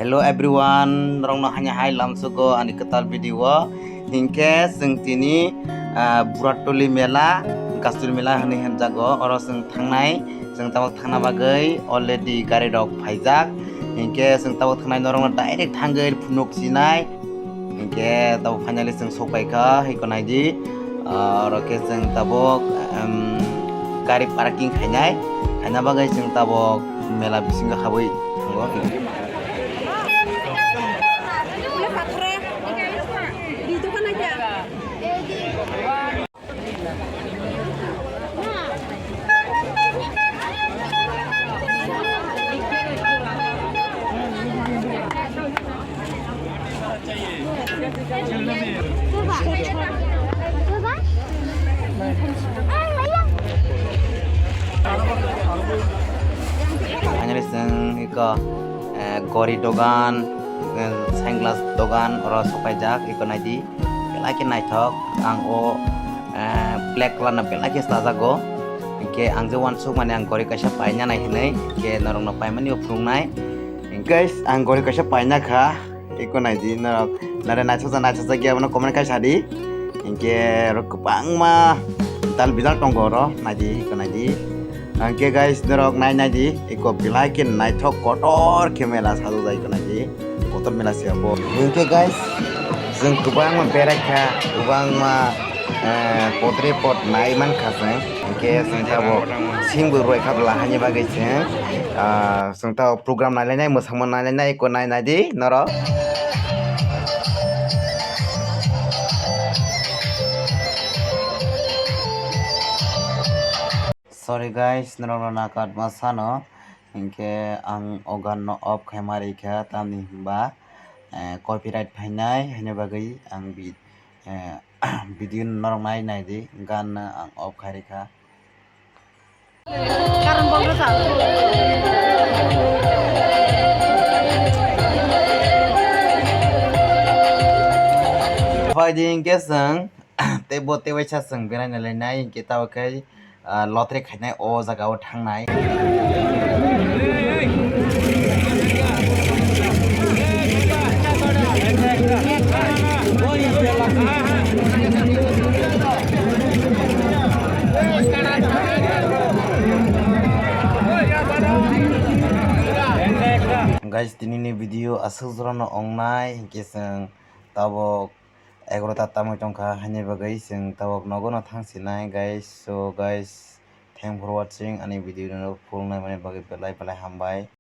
Hello everyone, rong no hanya hai lamsugo ani ketal video hingke seng tini buratoli mela kasturi mela hani henjago oro seng thangnai seng tabak thangna bagai already gari dok phaijak hingke seng tabak thangnai norong no direct thangai phunuk sinai hingke tabak finally seng sopaika hikonai di oro ke seng tabak gari parking khainai khaina bagai seng tabak mela bisinga khabui thango. Hanya seng iko gori dogan sunglass dogan oro sopajak iko naidi belaki naitok ang o black color na belaki stajago ke ang jewan suk mane ang gori kaisa paina nai hinai ke norong no paimani uprungnai guys ang gori kaisa paina kha iko naidi norok nare naitsa gia bono comment kaisa di ingke rok bangma dal bidal tonggoro naidi iko naidi angke guys norok nai di iko belaki naitok kotor kemela sadu jai iko naidi kotor mela siabo ingke guys जों गोबां बेरायखा गोबां पद्रे पद नायमान खासों इनके जों थाबो सिंबो रयखाब्ला हानि बागै जों थाव प्रग्राम नायलायनाय मोसामोन नायलायनाय इको नायनाय दि नर sorry guys नर नाकात मासानो इनके आं अगान न अफ खायमारिखा तामनि बा copyright फाइनाय हने बागै आं भिडिअ नरं नाय दि गान आं अफ खारिखा Karang bawdo sa. फाइदिं के जों तेबो तेवाइसा जों बेरायनो लायनाय इनके तावकै लटरि खायनाय अ जागायाव थांनाय guys dinini video asal jorono ongnai hingke जों tabok 11ta tamoi tongkha haini bagai जों tabok nogono thangsinai guys so guys thank for watching ani video no full naimani bagai belai belai hambai.